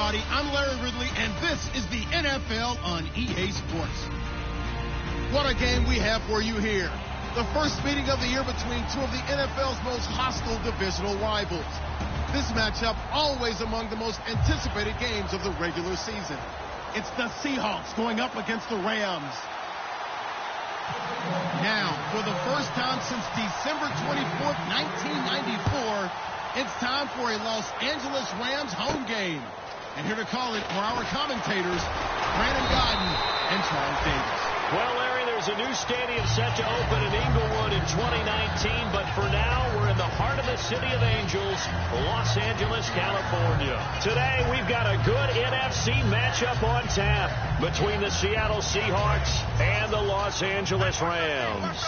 everybody. I'm Larry Ridley, and this is the NFL on EA Sports. What a game we have for you here. The first meeting of the year between two of the NFL's most hostile divisional rivals. This matchup always among the most anticipated games of the regular season. It's the Seahawks going up against the Rams. Now, for the first time since December 24th, 1994, it's time for a Los Angeles Rams home game. And here to call it are our commentators, Brandon Godden and Charles Davis. Well, Larry, there's a new stadium set to open in Inglewood in 2019, but for now, we're in the heart of the City of Angels, Los Angeles, California. Today, we've got a good NFC matchup on tap between the Seattle Seahawks and the Los Angeles Rams.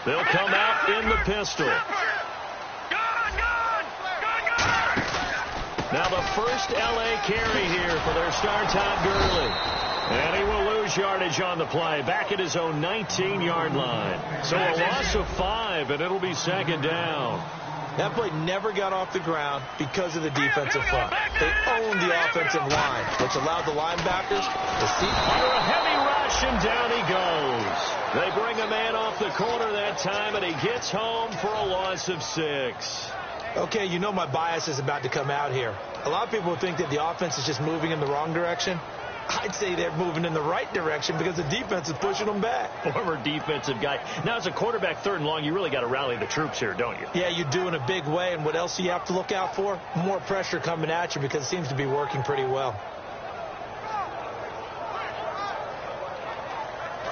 They'll come out in the pistol. Now the first L.A. carry here for their star Todd Gurley. And he will lose yardage on the play, back at his own 19-yard line. So a loss of 5, and it'll be second down. That play never got off the ground because of the defensive front. They owned the offensive line, which allowed the linebackers to see. Under a heavy rush, and down he goes. They bring a man off the corner that time, and he gets home for a loss of 6. Okay, you know my bias is about to come out here. A lot of people think that the offense is just moving in the wrong direction. I'd say they're moving in the right direction because the defense is pushing them back. Former defensive guy. Now, as a quarterback, 3rd and long, you really got to rally the troops here, don't you? Yeah, you do in a big way. And what else do you have to look out for? More pressure coming at you because it seems to be working pretty well.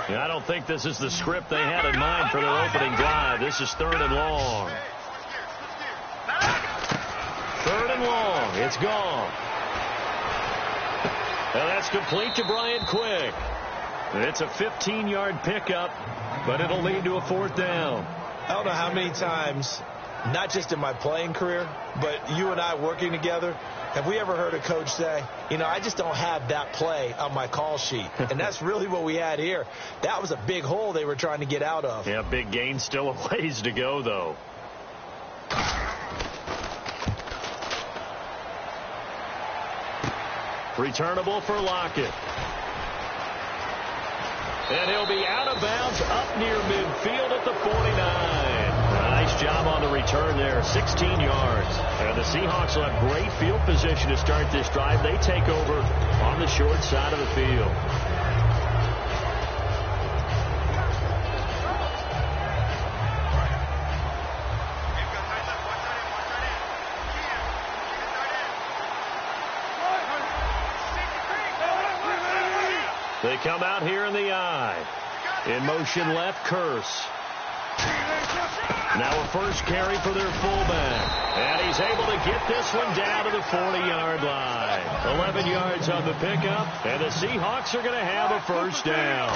Yeah, I don't think this is the script they had in mind for their opening drive. This is 3rd and long. 3rd and long. It's gone. Now that's complete to Brian Quick. It's a 15-yard pickup, but it'll lead to a 4th down. I don't know how many times, not just in my playing career, but you and I working together, have we ever heard a coach say, you know, I just don't have that play on my call sheet. And that's really what we had here. That was a big hole they were trying to get out of. Yeah, big gain, still a ways to go, though. Returnable for Lockett. And he'll be out of bounds up near midfield at the 49. Nice job on the return there, 16 yards. And the Seahawks will have great field position to start this drive. They take over on the short side of the field. They come out here in the I. In motion left, Curse. Now a first carry for their fullback. And he's able to get this one down to the 40-yard line. 11 yards on the pickup. And the Seahawks are going to have a first down.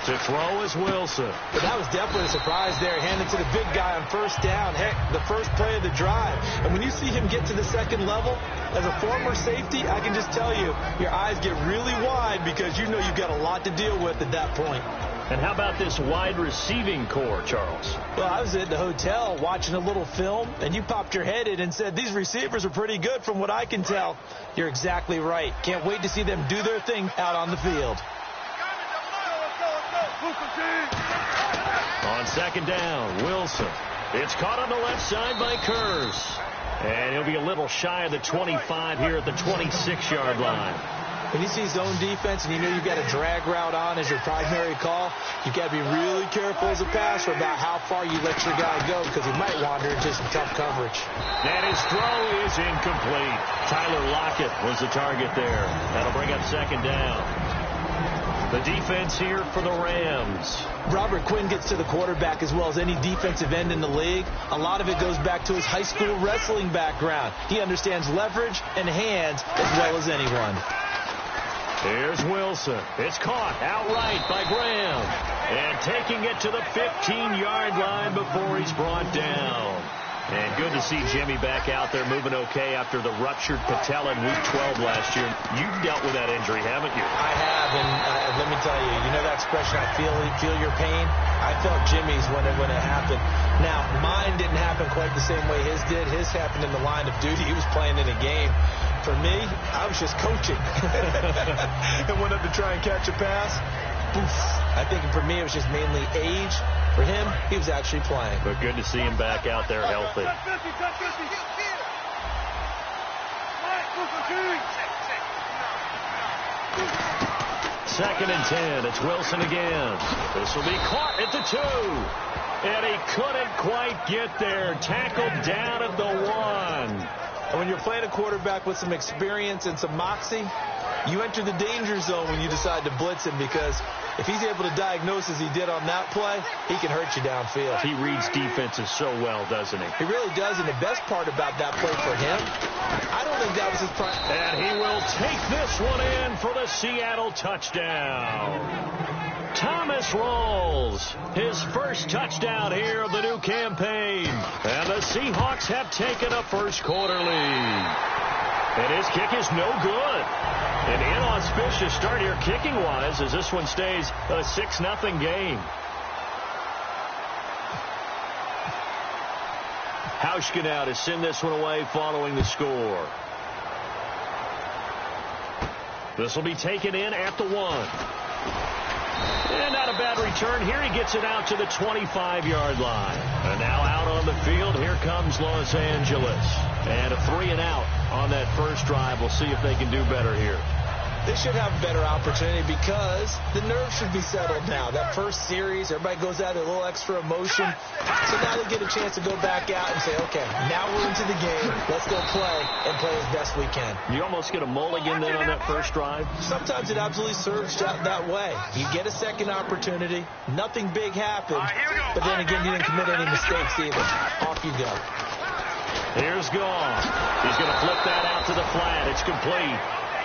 To throw is Wilson. But that was definitely a surprise there. Handed to the big guy on first down. Heck, the first play of the drive. And when you see him get to the second level, as a former safety, I can just tell you, your eyes get really wide because you know you've got a lot to deal with at that point. And how about this wide receiving core, Charles? Well, I was at the hotel watching a little film, and you popped your head in and said, these receivers are pretty good from what I can tell. You're exactly right. Can't wait to see them do their thing out on the field. On second down, Wilson. It's caught on the left side by Curse. And he'll be a little shy of the 25 here at the 26-yard line. When you see zone defense and you know you've got a drag route on as your primary call, you've got to be really careful as a passer about how far you let your guy go because he might wander into some tough coverage. And his throw is incomplete. Tyler Lockett was the target there. That'll bring up second down. The defense here for the Rams. Robert Quinn gets to the quarterback as well as any defensive end in the league. A lot of it goes back to his high school wrestling background. He understands leverage and hands as well as anyone. Here's Wilson. It's caught outright by Graham. And taking it to the 15-yard line before he's brought down. And good to see Jimmy back out there moving okay after the ruptured patella in Week 12 last year. You've dealt with that injury, haven't you? I have, and let me tell you, you know that expression, I feel your pain? I felt Jimmy's when it happened. Now, mine didn't happen quite the same way his did. His happened in the line of duty. He was playing in a game. For me, I was just coaching. And went up to try and catch a pass. Poof. I think for me it was just mainly age. For him, he was actually playing. But good to see him back out there healthy. Second and 10. It's Wilson again. This will be caught at the 2. And he couldn't quite get there. Tackled down at the 1. And when you're playing a quarterback with some experience and some moxie, you enter the danger zone when you decide to blitz him, because if he's able to diagnose as he did on that play, he can hurt you downfield. He reads defenses so well, doesn't he? He really does, and the best part about that play for him, I don't think that was his prime. And he will take this one in for the Seattle touchdown. Thomas Rawls, his first touchdown here of the new campaign. And the Seahawks have taken a first-quarter lead. And his kick is no good. An inauspicious start here kicking-wise as this one stays a 6-0 game. Hauschka now to send this one away following the score. This will be taken in at the 1. And not a bad return here. He gets it out to the 25-yard line. And now out on the field, here comes Los Angeles. And a 3-and-out on that first drive. We'll see if they can do better here. They should have a better opportunity because the nerves should be settled now. That first series, everybody goes out with a little extra emotion. So now they get a chance to go back out and say, okay, now we're into the game. Let's go play and play as best we can. You almost get a mulligan then on that first drive? Sometimes it absolutely serves that way. You get a second opportunity. Nothing big happened. But then again, you didn't commit any mistakes either. Off you go. Here's Goff. He's going to flip that out to the flat. It's complete.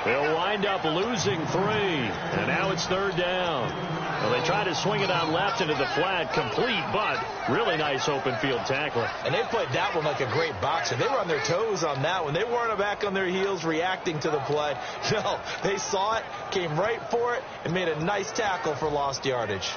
They'll wind up losing 3. And now it's third down. Well, they try to swing it out left into the flat. Complete, but really nice open field tackling. And they played that one like a great boxer. They were on their toes on that one. They weren't back on their heels reacting to the play. No, they saw it, came right for it, and made a nice tackle for lost yardage.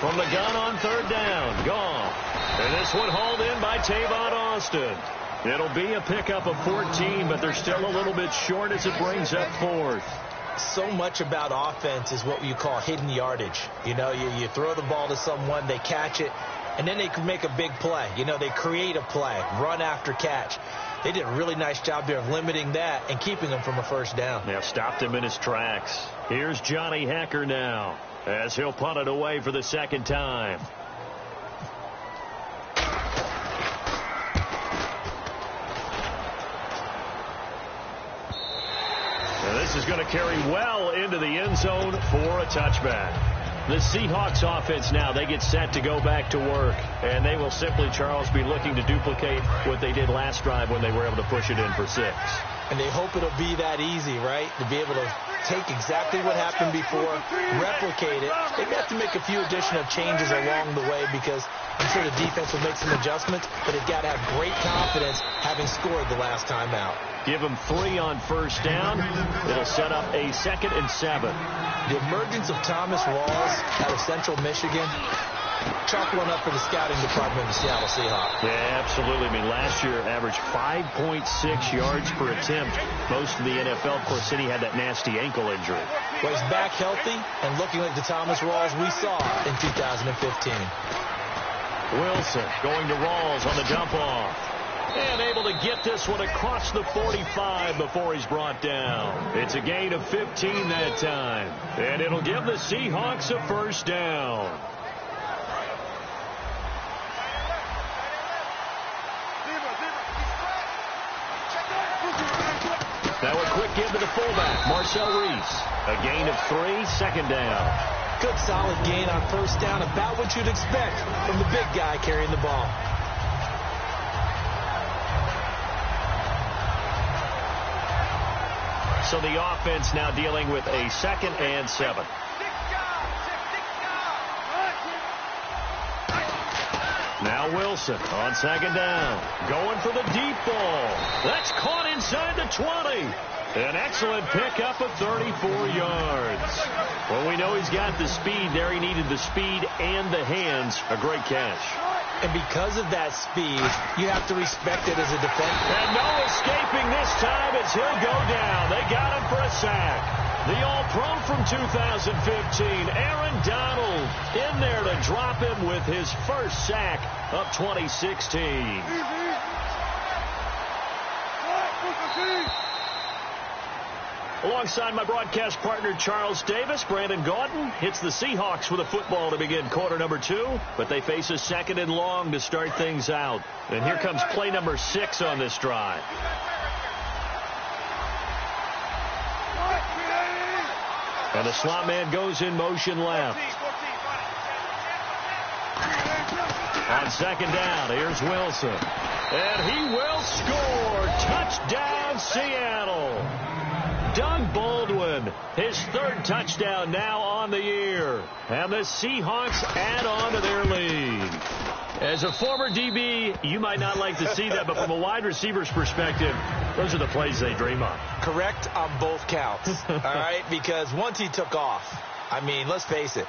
From the gun on third down, Goff. And this one hauled in by Tavon Austin. It'll be a pickup of 14, but they're still a little bit short as it brings up 4th. So much about offense is what you call hidden yardage. You know, you throw the ball to someone, they catch it, and then they can make a big play. You know, they create a play, run after catch. They did a really nice job there of limiting that and keeping him from a first down. Now stopped him in his tracks. Here's Johnny Hecker now, as he'll punt it away for the second time. And this is going to carry well into the end zone for a touchback. The Seahawks offense now, they get set to go back to work. And they will simply, Charles, be looking to duplicate what they did last drive when they were able to push it in for 6. And they hope it'll be that easy, right? To be able to take exactly what happened before, replicate it. They have to make a few additional changes along the way because I'm sure the defense will make some adjustments, but they've got to have great confidence having scored the last time out. Give them 3 on first down. It'll set up a 2nd and 7. The emergence of Thomas Rawls out of Central Michigan, chalk one up for the scouting department of the Seattle Seahawks. Yeah, absolutely. I mean, last year averaged 5.6 yards per attempt. Most of the NFL, of course, City had that nasty ankle injury. Well, he's back healthy and looking like the Thomas Rawls we saw in 2015. Wilson going to Rawls on the dump off. And able to get this one across the 45 before he's brought down. It's a gain of 15 that time. And it'll give the Seahawks a first down. Now a quick give to the fullback, Marcel Reese. A gain of 3, second down. Good solid gain on first down, about what you'd expect from the big guy carrying the ball. So the offense now dealing with a 2nd and 7. Now Wilson on 2nd down. Going for the deep ball. That's caught inside the 20. An excellent pickup of 34 yards. Well, we know he's got the speed there. He needed the speed and the hands. A great catch. And because of that speed, you have to respect it as a defender. And no escaping this time as he'll go down. They got him for a sack. The All-Pro from 2015, Aaron Donald, in there to drop him with his first sack of 2016. Alongside my broadcast partner, Charles Davis, Brandon Gaudin hits the Seahawks with a football to begin quarter number 2, but they face a 2nd and long to start things out. And here comes play number 6 on this drive. And the slot man goes in motion left. On 2nd down, here's Wilson. And he will score. Touchdown, Seattle. Doug Baldwin, his 3rd touchdown now on the year. And the Seahawks add on to their lead. As a former DB, you might not like to see that, but from a wide receiver's perspective, those are the plays they dream of. Correct on both counts, all right? Because once he took off, I mean, let's face it,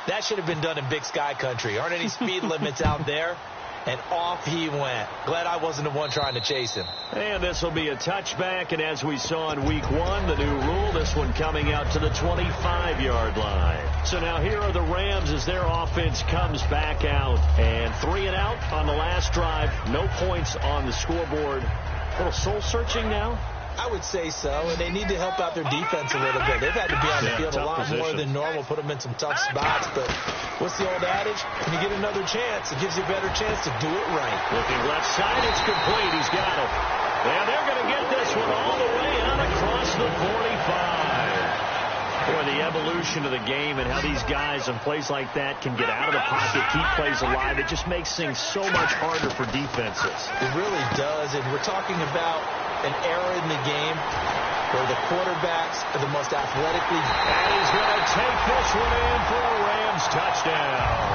that should have been done in Big Sky Country. Aren't any speed limits out there? And off he went. Glad I wasn't the one trying to chase him. And this will be a touchback, and as we saw in week 1, the new rule, this one coming out to the 25-yard line. So now here are the Rams as their offense comes back out. And 3 and out on the last drive. No points on the scoreboard. A little soul-searching now? I would say so, and they need to help out their defense a little bit. They've had to be on the field a lot more than normal, put them in some tough spots. But what's the old adage? When you get another chance, it gives you a better chance to do it right. Looking left side, it's complete. He's got it. And they're going to get this one all the way out across the 45. Boy, the evolution of the game and how these guys on plays like that can get out of the pocket, keep plays alive, it just makes things so much harder for defenses. It really does, and we're talking about an era in the game where the quarterbacks are the most athletically. And he's going to take this one in for a Rams touchdown.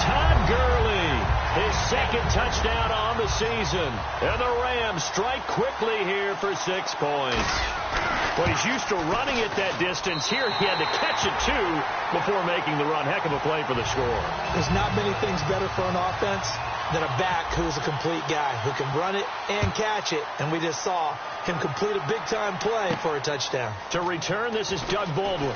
Todd Gurley, his 2nd touchdown on the season. And the Rams strike quickly here for 6 points. Well, he's used to running it that distance. Here he had to catch it, too, before making the run. Heck of a play for the score. There's not many things better for an offense than a back who's a complete guy who can run it and catch it. And we just saw him complete a big-time play for a touchdown. To return, this is Doug Baldwin.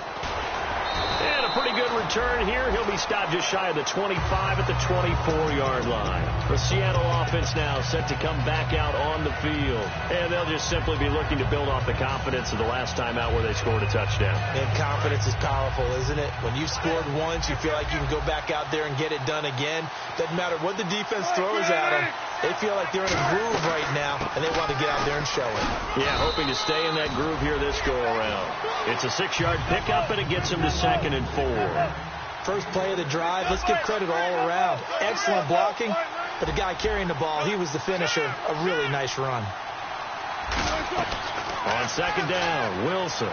And a pretty good return here. He'll be stopped just shy of the 25 at the 24-yard line. The Seattle offense now set to come back out on the field. And they'll just simply be looking to build off the confidence of the last time out where they scored a touchdown. And confidence is powerful, isn't it? When you've scored once, you feel like you can go back out there and get it done again. Doesn't matter what the defense throws at them. They feel like they're in a groove right now, and they want to get out there and show it. Yeah, hoping to stay in that groove here this go-around. It's a 6-yard pickup, and it gets them to 2nd and 4. First play of the drive, let's give credit all around. Excellent blocking, but the guy carrying the ball, he was the finisher. A really nice run. On 2nd down, Wilson.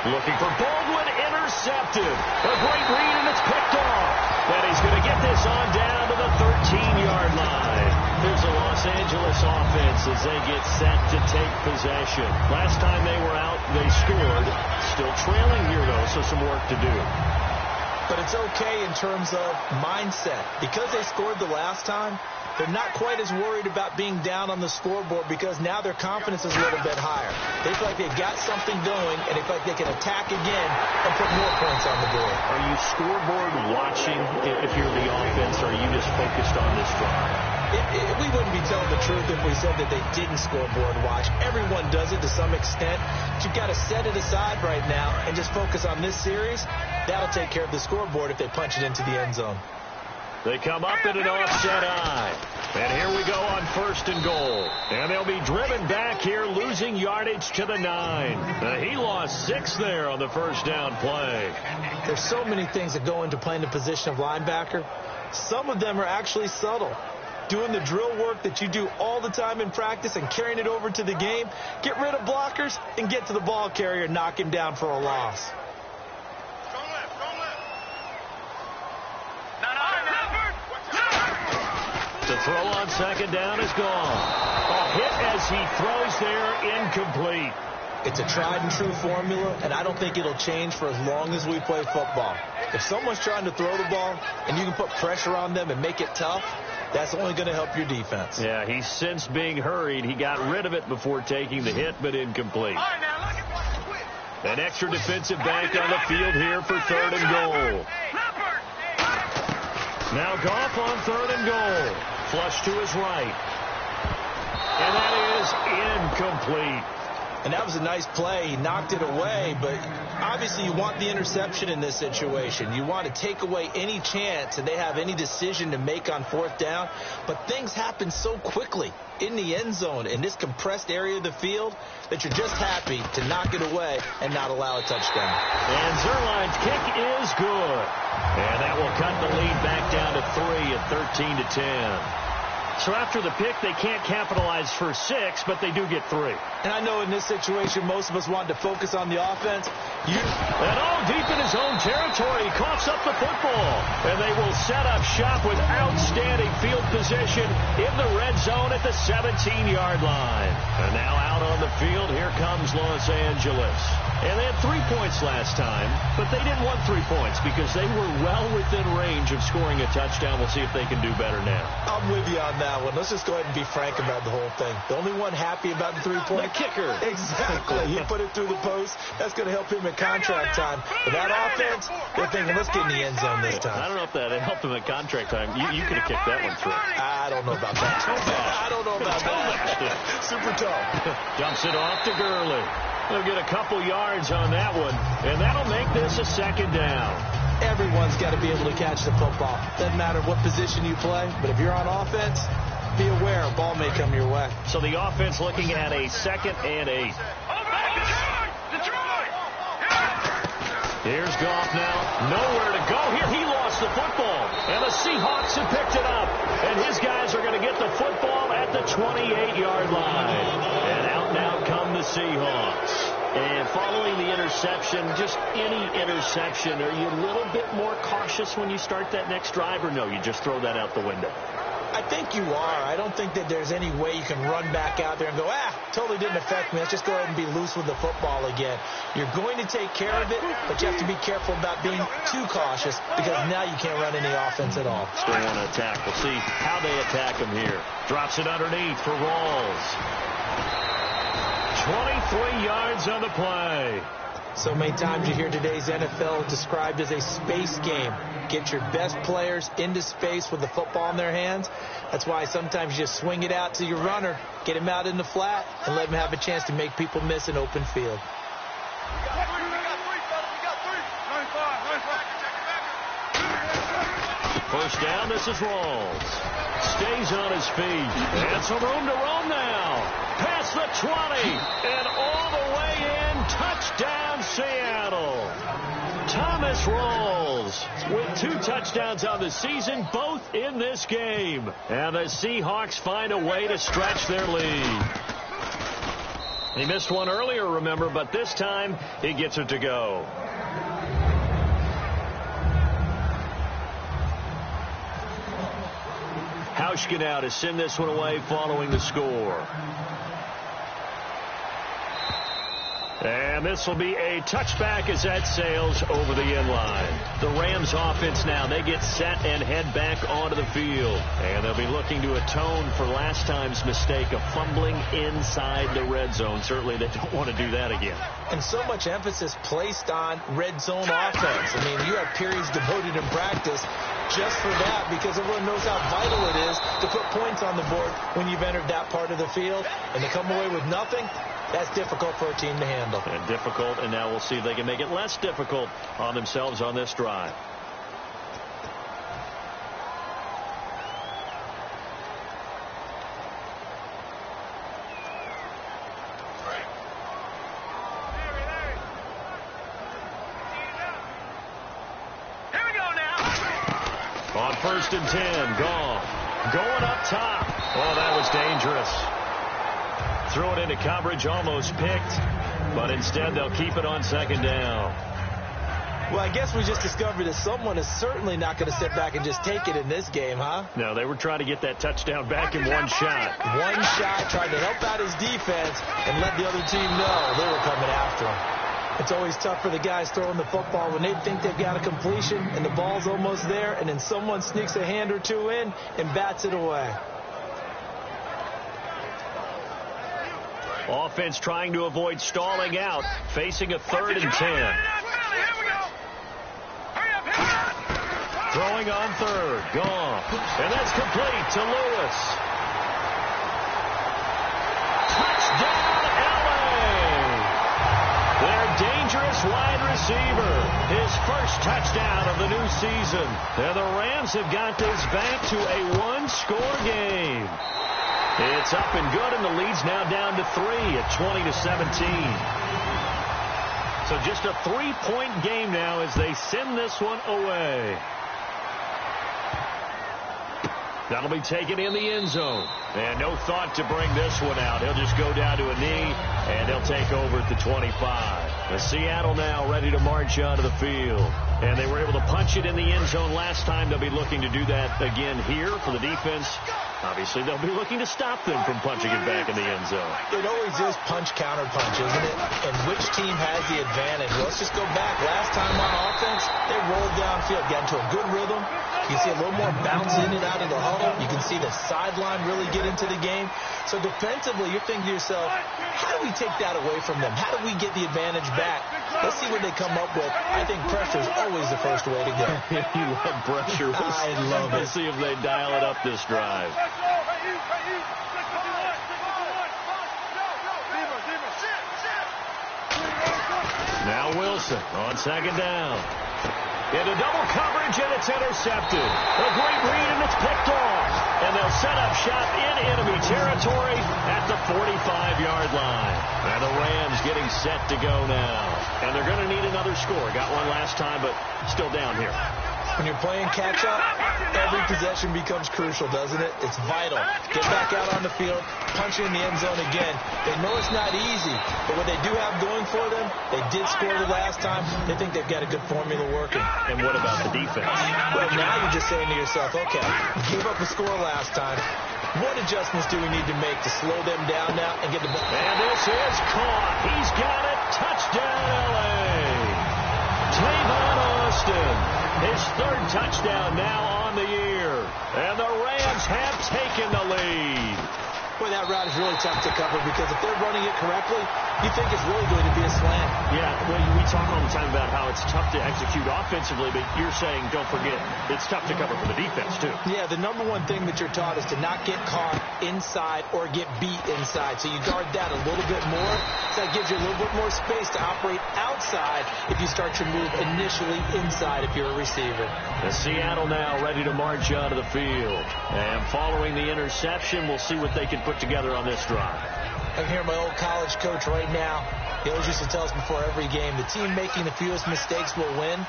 Looking for Baldwin, intercepted. A great read, and it's picked off. And he's going to get this on down to the 13-yard line. There's a Los Angeles offense as they get set to take possession. Last time they were out, they scored. Still trailing here, though, so some work to do. But it's okay in terms of mindset. Because they scored the last time, they're not quite as worried about being down on the scoreboard because now their confidence is a little bit higher. They feel like they've got something going, and they feel like they can attack again and put more points on the board. Are you scoreboard watching if you're the offense, or are you just focused on this drive? We wouldn't be telling the truth if we said that they didn't scoreboard watch. Everyone does it to some extent. But you've got to set it aside right now and just focus on this series. That'll take care of the scoreboard if they punch it into the end zone. They come up in an offset eye. And here we go on 1st and goal. And they'll be driven back here, losing yardage to the 9. He lost 6 there on the first down play. There's so many things that go into playing the position of linebacker. Some of them are actually subtle. doing the drill work that you do all the time in practice and carrying it over to the game. Get rid of blockers and get to the ball carrier and knock him down for a loss. The throw on second down is gone. A hit as he throws there, incomplete. It's a tried and true formula, and I don't think it'll change for as long as we play football. If someone's trying to throw the ball and you can put pressure on them and make it tough, that's only going to help your defense. Yeah, he's since being hurried. He got rid of it before taking the hit, but incomplete. An extra defensive back on the field here for 3rd and goal. Now Goff on 3rd and goal. Flush to his right. And that is incomplete. And that was a nice play. He knocked it away, but obviously you want the interception in this situation. You want to take away any chance that they have any decision to make on 4th down. But things happen so quickly in the end zone in this compressed area of the field that you're just happy to knock it away and not allow a touchdown. And Zerline's kick is good. And that will cut the lead back down to 3 at 13-10. So after the pick, they can't capitalize for 6, but they do get 3. And I know in this situation, most of us want to focus on the offense. And all deep in his own territory, he coughs up the football. And they will set up shop with outstanding field position in the red zone at the 17-yard line. And now out on the field, here comes Los Angeles. And they had 3 points last time, but they didn't want 3 points because they were well within range of scoring a touchdown. We'll see if they can do better now. I'm with you on that one. Let's just go ahead and be frank about the whole thing. The only one happy about the 3-point. The kicker. Exactly. He put it through the post. That's going to help him at contract time. But that offense, they're thinking, let's get in the end zone this time. I don't know if that helped him at contract time. You could have kicked that one through. I don't know about that. I don't know about that. Super tough. Dumps it off to Gurley. They'll get a couple yards on that one, and that'll make this a 2nd down. Everyone's got to be able to catch the football. Doesn't matter what position you play, but if you're on offense, be aware a ball may come your way. So the offense looking at a 2nd and 8. Here's Goff now. Nowhere to go here. He lost the football, and the Seahawks have picked it up. And his guys are going to get the football at the 28-yard line. And out now come the Seahawks. And following the interception, just any interception, are you a little bit more cautious when you start that next drive, or no, you just throw that out the window? I think you are. I don't think that there's any way you can run back out there and go, totally didn't affect me. Let's just go ahead and be loose with the football again. You're going to take care of it, but you have to be careful about being too cautious because now you can't run any offense at all. Still want to attack. We'll see how they attack him here. Drops it underneath for Rawls. 23 yards on the play. So many times you hear today's NFL described as a space game. Get your best players into space with the football in their hands. That's why sometimes you just swing it out to your runner, get him out in the flat, and let him have a chance to make people miss an open field. First down, this is Rawls. Stays on his feet. And some room to roam now. Past the 20. And all the way in. Touchdown, Seattle. Thomas Rawls with 2 touchdowns on the season, both in this game. And the Seahawks find a way to stretch their lead. He missed one earlier, remember, but this time he gets it to go. Hauschka now to send this one away following the score. And this will be a touchback as that sails over the end line. The Rams offense now, they get set and head back onto the field. And they'll be looking to atone for last time's mistake of fumbling inside the red zone. Certainly they don't want to do that again. And so much emphasis placed on red zone offense. I mean, you have periods devoted in practice just for that because everyone knows how vital it is to put points on the board when you've entered that part of the field. And to come away with nothing, that's difficult for a team to handle. And difficult, and now we'll see if they can make it less difficult on themselves on this drive. On 1st and 10, Goff. Going up top. Oh, that was dangerous. Threw it into coverage, almost picked, but instead they'll keep it on second down. Well, I guess we just discovered that someone is certainly not going to sit back and just take it in this game, huh? No, they were trying to get that touchdown back in one shot. One shot, trying to help out his defense and let the other team know they were coming after him. It's always tough for the guys throwing the football when they think they've got a completion and the ball's almost there, and then someone sneaks a hand or two in and bats it away. Offense trying to avoid stalling out, facing a 3rd and 10. Throwing on 3rd, gone. And that's complete to Lewis. Touchdown, LA! Their dangerous wide receiver. His first touchdown of the new season. And the Rams have got this back to a one-score game. It's up and good, and the lead's now down to 3 at 20-17. So just a 3-point game now as they send this one away. That'll be taken in the end zone. And no thought to bring this one out. He'll just go down to a knee, and he'll take over at the 25. The Seattle now ready to march onto the field. And they were able to punch it in the end zone last time. They'll be looking to do that again here for the defense. Obviously, they'll be looking to stop them from punching it back in the end zone. It always is punch-counter-punch, isn't it? And which team has the advantage? Well, let's just go back. Last time on offense, they rolled downfield, got into a good rhythm. You can see a little more bounce in and out of the huddle. You can see the sideline really get into the game. So defensively, you're thinking to yourself, how do we take that away from them? How do we get the advantage back? Let's see what they come up with. I think pressure is always the first way to go. You love pressure. I love it. Let's see if they dial it up this drive. Now Wilson on second down. Into double coverage, and it's intercepted. A great read, and it's picked off. And they'll set up shop in enemy territory at the 45-yard line. And the Rams getting set to go now. And they're going to need another score. Got one last time, but still down here. When you're playing catch-up, every possession becomes crucial, doesn't it? It's vital. Get back out on the field, punch it in the end zone again. They know it's not easy, but what they do have going for them, they did score the last time. They think they've got a good formula working. And what about the defense? Well, now you're just saying to yourself, okay, we gave up a score last time. What adjustments do we need to make to slow them down now and get the ball? And this is caught. He's got it. Touchdown, L.A. Tavon Austin. His 3rd touchdown now on the year. And the Rams have taken the lead. Boy, that route is really tough to cover because if they're running it correctly, you think it's really going to be a slant. Yeah, well, we talk all the time about how it's tough to execute offensively, but you're saying, don't forget, it's tough to cover for the defense, too. Yeah, the number one thing that you're taught is to not get caught inside or get beat inside. So you guard that a little bit more. So that gives you a little bit more space to operate outside if you start your move initially inside if you're a receiver. The Seattle now ready to march onto the field. And following the interception, we'll see what they can put together on this drive. I'm hearing my old college coach right now. He always used to tell us before every game, the team making the fewest mistakes will win.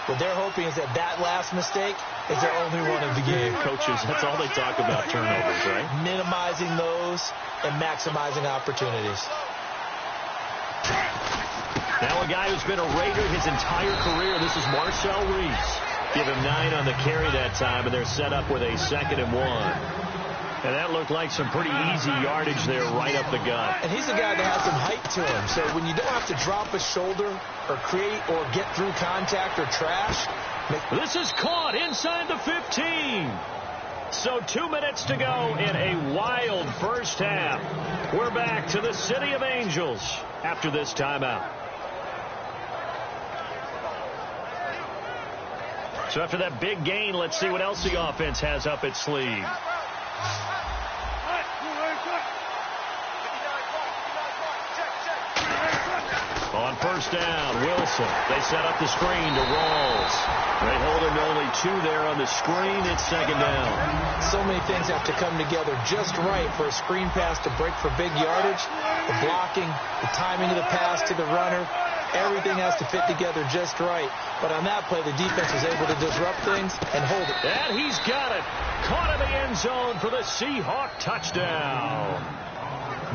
What they're hoping is that that last mistake is their only one of the game. Coaches, that's all they talk about, turnovers, right? Minimizing those and maximizing opportunities. Now a guy who's been a Raider his entire career. This is Marcel Reese. Give him 9 on the carry that time, and they're set up with a 2nd and 1. And that looked like some pretty easy yardage there right up the gut. And he's a guy that has some height to him. So when you don't have to drop a shoulder or create or get through contact or trash. This is caught inside the 15. So 2 minutes to go in a wild first half. We're back to the City of Angels after this timeout. So after that big gain, let's see what else the offense has up its sleeve. On first down, Wilson. They set up the screen to Rawls. They hold him to only 2 there on the screen. It's 2nd down. So many things have to come together just right for a screen pass to break for big yardage. The blocking, the timing of the pass to the runner, Everything has to fit together just right. But on that play, the defense was able to disrupt things and hold it. And he's got it. Caught in the end zone for the Seahawk touchdown.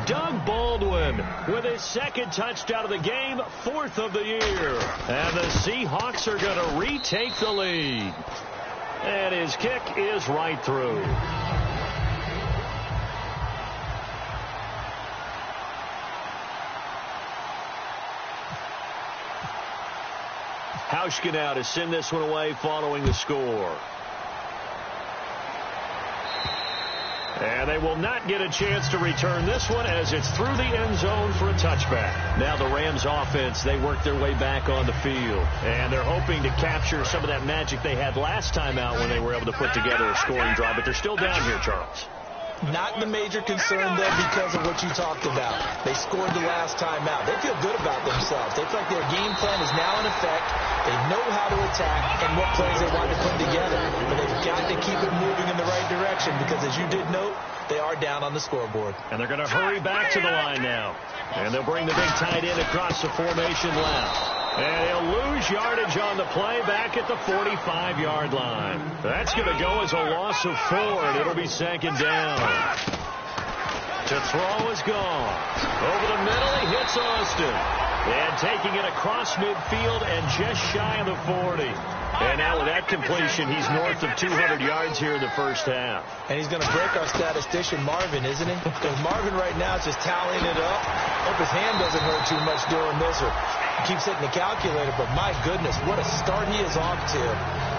Doug Baldwin with his second touchdown of the game, 4th of the year. And the Seahawks are going to retake the lead. And his kick is right through. Hauschka now to send this one away following the score. And they will not get a chance to return this one as it's through the end zone for a touchback. Now the Rams offense, they work their way back on the field. And they're hoping to capture some of that magic they had last time out when they were able to put together a scoring drive. But they're still down here, Charles. Not the major concern, though, because of what you talked about. They scored the last time out. They feel good about themselves. They feel like their game plan is now in effect. They know how to attack and what plays they want to put together. But they've got to keep it moving in the right direction because, as you did note, they are down on the scoreboard. And they're going to hurry back to the line now. And they'll bring the big tight end across the formation left. And he'll lose yardage on the play back at the 45-yard line. That's going to go as a loss of 4, and it'll be second down. To throw is gone. Over the middle, he hits Austin. And taking it across midfield and just shy of the 40. And now with that completion, he's north of 200 yards here in the first half. And he's going to break our statistician, Marvin, isn't he? Because Marvin right now is just tallying it up. Hope his hand doesn't hurt too much doing this. Or he keeps hitting the calculator, but my goodness, what a start he is off to.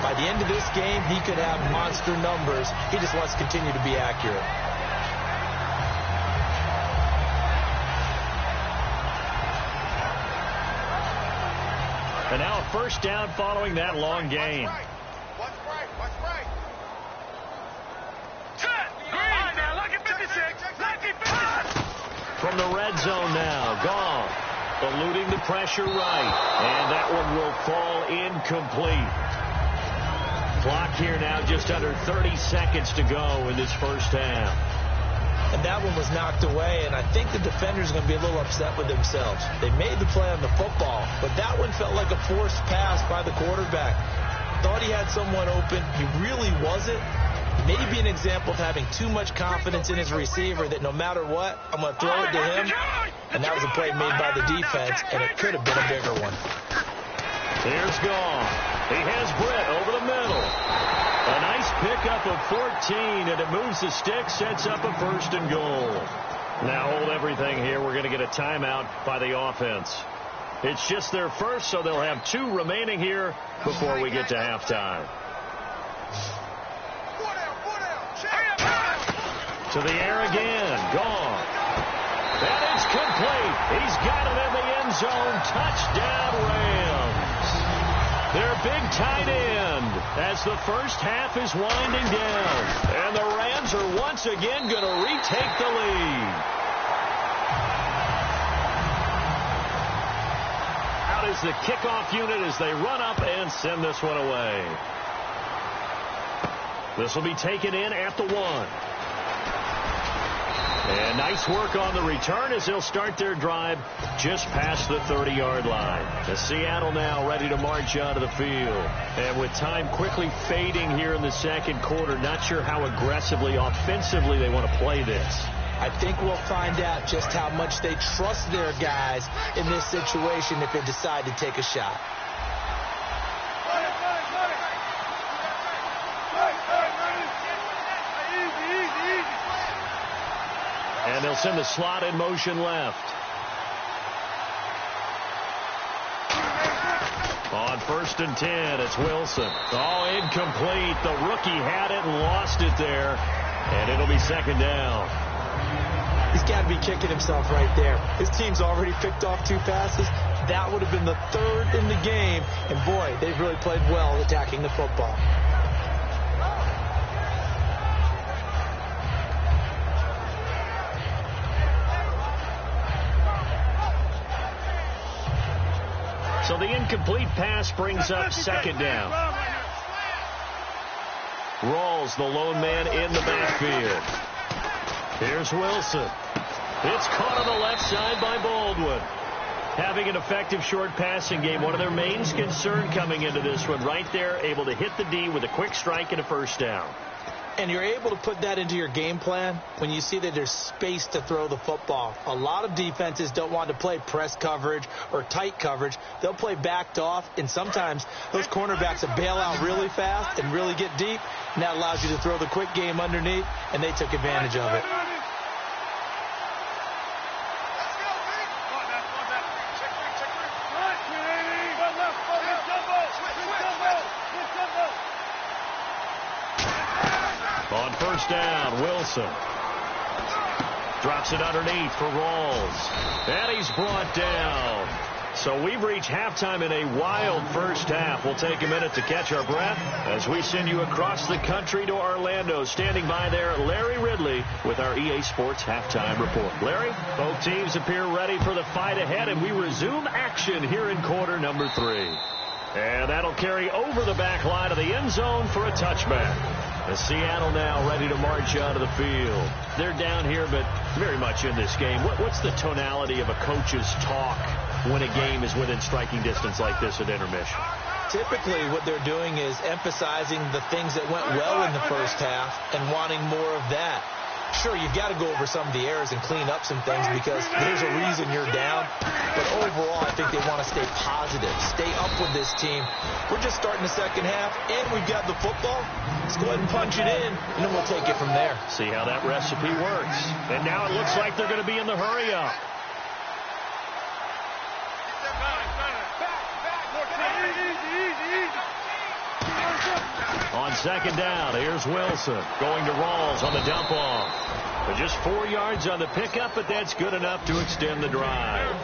By the end of this game, he could have monster numbers. He just wants to continue to be accurate. And now a first down following that long gain. What's right? From the red zone now, gone. Eluding the pressure right. And that one will fall incomplete. Clock here now just under 30 seconds to go in this first half. And that one was knocked away, and I think the defenders are going to be a little upset with themselves. They made the play on the football, but that one felt like a forced pass by the quarterback. Thought he had someone open. He really wasn't. Maybe an example of having too much confidence in his receiver that no matter what, I'm going to throw it to him. And that was a play made by the defense, and it could have been a bigger one. Here's Gone. He has Britt over the middle. A nice pickup of 14, and it moves the stick, sets up a first and goal. Now hold everything here. We're going to get a timeout by the offense. It's just their first, so they'll have 2 remaining here before we get to halftime. To the air again. Gone. And it's complete. He's got it in the end zone. Touchdown, Rams. Their big tight end as the first half is winding down. And the Rams are once again going to retake the lead. Out is the kickoff unit as they run up and send this one away. This will be taken in at the 1. And nice work on the return as they'll start their drive just past the 30-yard line. The Seattle now ready to march onto the field. And with time quickly fading here in the second quarter, not sure how aggressively, offensively they want to play this. I think we'll find out just how much they trust their guys in this situation if they decide to take a shot. And they'll send the slot in motion left. On 1st and 10, it's Wilson. Oh, incomplete. The rookie had it and lost it there. And it'll be second down. He's got to be kicking himself right there. His team's already picked off 2 passes. That would have been the 3rd in the game. And, boy, they've really played well attacking the football. So the incomplete pass brings up second down. Rawls, the lone man in the backfield. Here's Wilson. It's caught on the left side by Baldwin. Having an effective short passing game, one of their main concern coming into this one, right there, able to hit the D with a quick strike and a first down. And you're able to put that into your game plan when you see that there's space to throw the football. A lot of defenses don't want to play press coverage or tight coverage. They'll play backed off, and sometimes those cornerbacks will bail out really fast and really get deep, and that allows you to throw the quick game underneath, and they took advantage of it. On first down, Wilson drops it underneath for Rawls. And he's brought down. So we've reached halftime in a wild first half. We'll take a minute to catch our breath as we send you across the country to Orlando. Standing by there, Larry Ridley with our EA Sports Halftime Report. Larry, both teams appear ready for the fight ahead, and we resume action here in quarter number 3. And that'll carry over the back line of the end zone for a touchback. As Seattle now ready to march out of the field. They're down here, but very much in this game. What's the tonality of a coach's talk when a game is within striking distance like this at intermission? Typically, what they're doing is emphasizing the things that went well in the first half and wanting more of that. Sure, you've got to go over some of the errors and clean up some things because there's a reason you're down. But overall, I think they want to stay positive, stay up with this team. We're just starting the second half, and we've got the football. Let's go ahead and punch it in, and then we'll take it from there. See how that recipe works. And now it looks like they're going to be in the hurry-up. On second down, here's Wilson going to Rawls on the dump-off. But just 4 yards on the pickup, but that's good enough to extend the drive.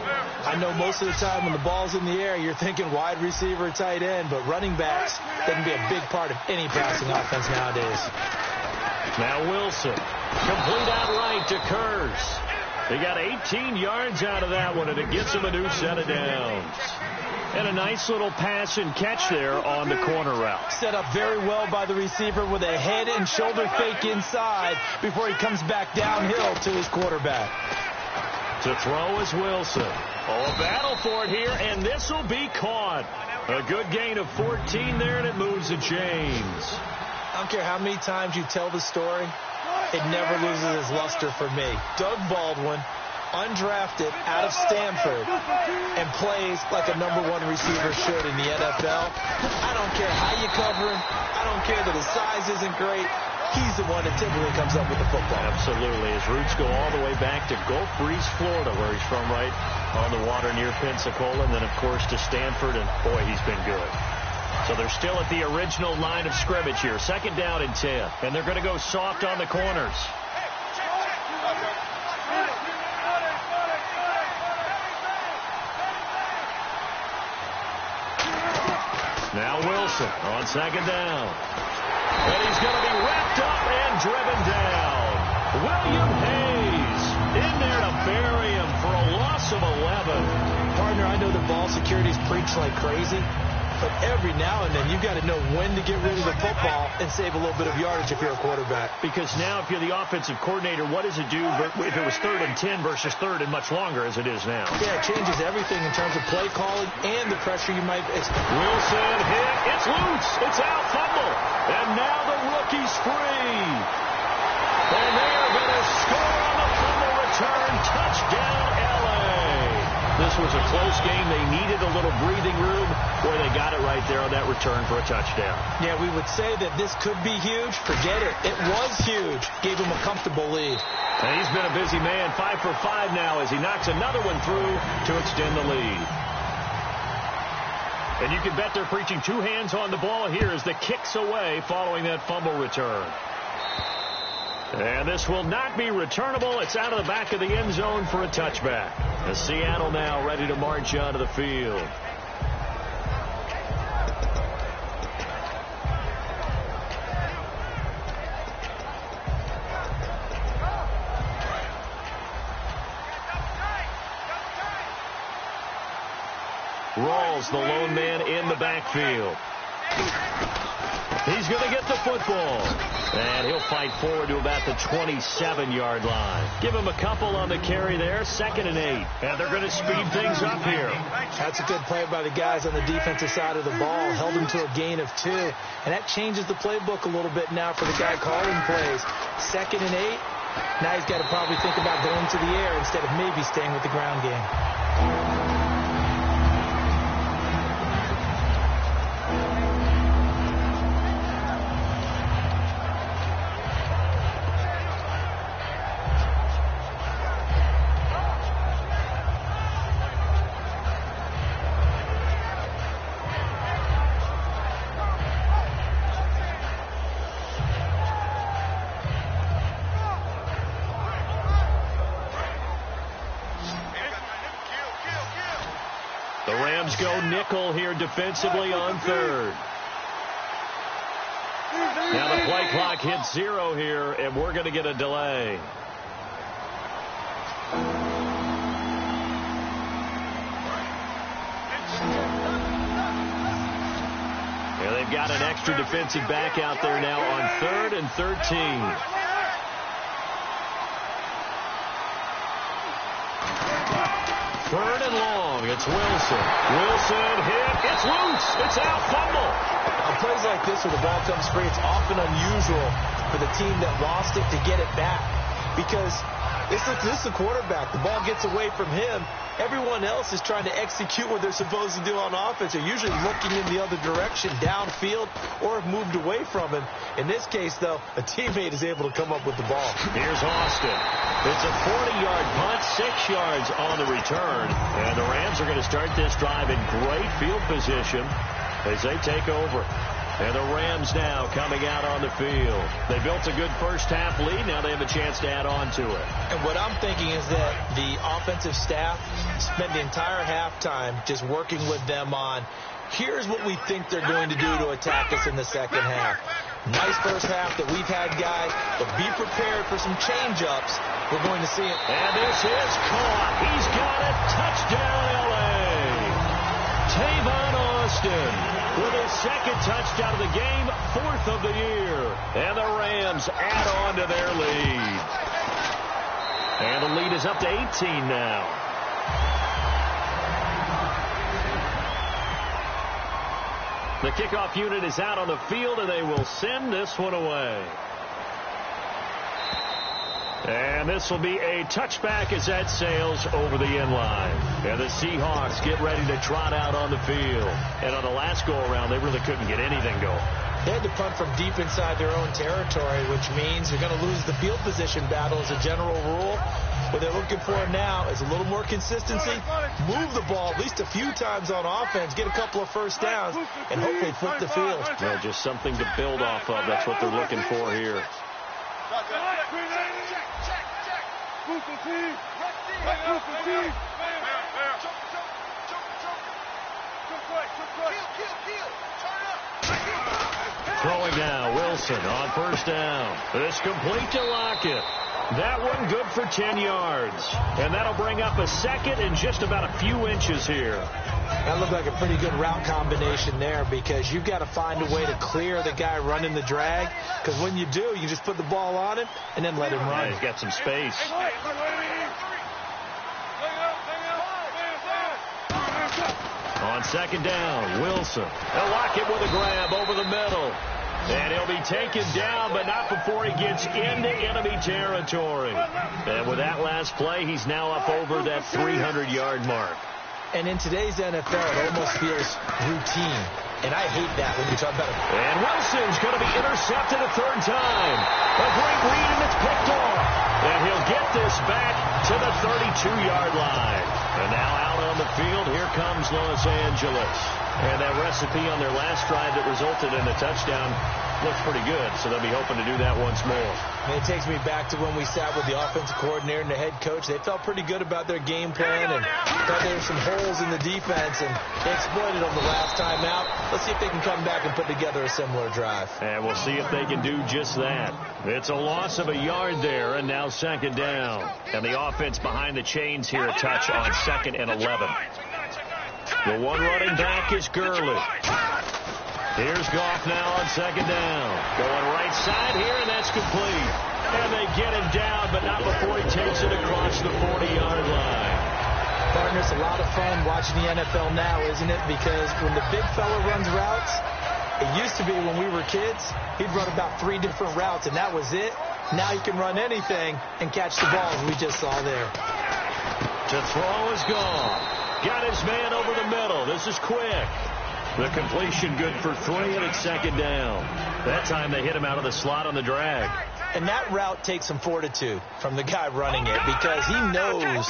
I know most of the time when the ball's in the air, you're thinking wide receiver, tight end, but running backs, that can be a big part of any passing offense nowadays. Now Wilson, complete out right to Kurz. They got 18 yards out of that one, and it gets him a new set of downs. And a nice little pass and catch there on the corner route. Set up very well by the receiver with a head and shoulder fake inside before he comes back downhill to his quarterback. To throw is Wilson. Oh, a battle for it here, and this will be caught. A good gain of 14 there, and it moves the chains. I don't care how many times you tell the story, it never loses its luster for me. Doug Baldwin, undrafted out of Stanford, and plays like a #1 receiver should in the NFL. I don't care how you cover him. I don't care that his size isn't great. He's the one that typically comes up with the football. Absolutely. His roots go all the way back to Gulf Breeze, Florida, where he's from, right on the water near Pensacola, and then, of course, to Stanford, and, boy, he's been good. So they're still at the original line of scrimmage here. Second down and 10, and they're going to go soft on the corners. Now Wilson on second down. And he's going to be wrapped up and driven down. William Hayes in there to bury him for a loss of 11. Partner, I know the ball security's preached like crazy, but every now and then you've got to know when to get rid of the football and save a little bit of yardage if you're a quarterback. Because now if you're the offensive coordinator, what does it do if it was 3rd and 10 versus 3rd and much longer as it is now? Yeah, it changes everything in terms of play calling and the pressure you might expect. Wilson hit. It's loose. It's out. Fumble. And now the rookie's free. And they're going to score on the fumble return. Touchdown, L.A. This was a close game. They needed a little breathing room. Boy, they got it right there on that return for a touchdown. Yeah, we would say that this could be huge. Forget it. It was huge. Gave him a comfortable lead. And he's been a busy man. 5 for 5 now as he knocks another one through to extend the lead. And you can bet they're preaching 2 hands on the ball here as the kick's away following that fumble return. And this will not be returnable. It's out of the back of the end zone for a touchback. As Seattle now ready to march out of the field. Rawls, the lone man in the backfield. He's going to get the football. And he'll fight forward to about the 27-yard line. Give him a couple on the carry there. 2nd and 8. And they're going to speed things up here. That's a good play by the guys on the defensive side of the ball. Held him to a gain of 2. And that changes the playbook a little bit now for the guy calling plays. 2nd and 8. Now he's got to probably think about going to the air instead of maybe staying with the ground game. The Rams go nickel here defensively on 3rd. Now the play clock hits 0 here, and we're going to get a delay. Yeah, they've got an extra defensive back out there now on 3rd and 13. Third and long. It's Wilson. Wilson hit. It's loose. It's out. Fumble. On plays like this where the ball comes free, it's often unusual for the team that lost it to get it back because this is the quarterback. The ball gets away from him. Everyone else is trying to execute what they're supposed to do on offense. They're usually looking in the other direction, downfield, or have moved away from him. In this case, though, a teammate is able to come up with the ball. Here's Austin. It's a 40-yard punt, 6 yards on the return. And the Rams are going to start this drive in great field position as they take over. And the Rams now coming out on the field. They built a good first-half lead. Now they have a chance to add on to it. And what I'm thinking is that the offensive staff spent the entire halftime just working with them on, here's what we think they're going to do to attack us in the second half. Nice first half that we've had, guys, but be prepared for some change-ups. We're going to see it. And this is caught. He's got it. Touchdown, L.A. Tavon Austin with his 2nd touchdown of the game, 4th of the year. And the Rams add on to their lead. And the lead is up to 18 now. The kickoff unit is out on the field, and they will send this one away. And this will be a touchback as that sails over the end line. And the Seahawks get ready to trot out on the field. And on the last go-around, they really couldn't get anything going. They had to punt from deep inside their own territory, which means you're going to lose the field position battle as a general rule. What they're looking for now is a little more consistency, move the ball at least a few times on offense, get a couple of first downs, and hopefully flip the field. Well, just something to build off of. That's what they're looking for here. Throwing now, Wilson on first down. It's complete to Lockett. That one good for 10 yards. And that'll bring up a 2nd and just about a few inches here. That looked like a pretty good route combination there because you've got to find a way to clear the guy running the drag. Because when you do, you just put the ball on him and then let him run. Yeah, he's got some space. On 2nd down, Wilson. They'll lock it with a grab over the middle. And he'll be taken down, but not before he gets into enemy territory. And with that last play, he's now up over that 300-yard mark. And in today's NFL, it almost feels routine. And I hate that when you talk about it. And Wilson's going to be intercepted a 3rd time. A great read, and it's picked off. And he'll get this back to the 32-yard line. And now out on the field, here comes Los Angeles. And that recipe on their last drive that resulted in a touchdown looks pretty good, so they'll be hoping to do that once more. And it takes me back to when we sat with the offensive coordinator and the head coach. They felt pretty good about their game plan and thought there were some holes in the defense, and they exploited them the last time out. Let's see if they can come back and put together a similar drive. And we'll see if they can do just that. It's a loss of a yard there, and now 2nd down. And the offense behind the chains here, a touch on 2nd and 11. The one running back is Gurley. Here's Goff now on second down. Going right side here, and that's complete. And they get him down, but not before he takes it across the 40-yard line. Partner, it's a lot of fun watching the NFL now, isn't it? Because when the big fella runs routes, it used to be when we were kids, he'd run about 3 different routes, and that was it. Now he can run anything and catch the ball, as we just saw there. To throw is gone. Got his man over the middle. This is quick. The completion good for 3, and it's second down. That time they hit him out of the slot on the drag. And that route takes some fortitude from the guy running it because he knows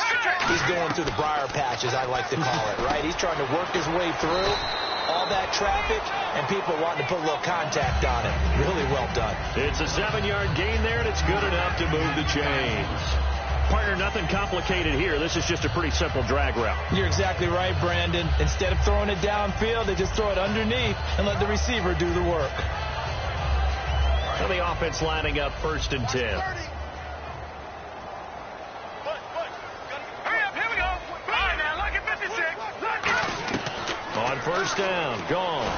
he's going through the briar patch, as I like to call it, right? He's trying to work his way through all that traffic and people wanting to put a little contact on it. Really well done. It's a 7-yard gain there, and it's good enough to move the chains. Partner, nothing complicated here. This is just a pretty simple drag route. You're exactly right, Brandon. Instead of throwing it downfield, they just throw it underneath and let the receiver do the work. And the offense lining up 1st and 10. Hurry up, here we go. All right, now, look at 56. On 1st down, gone.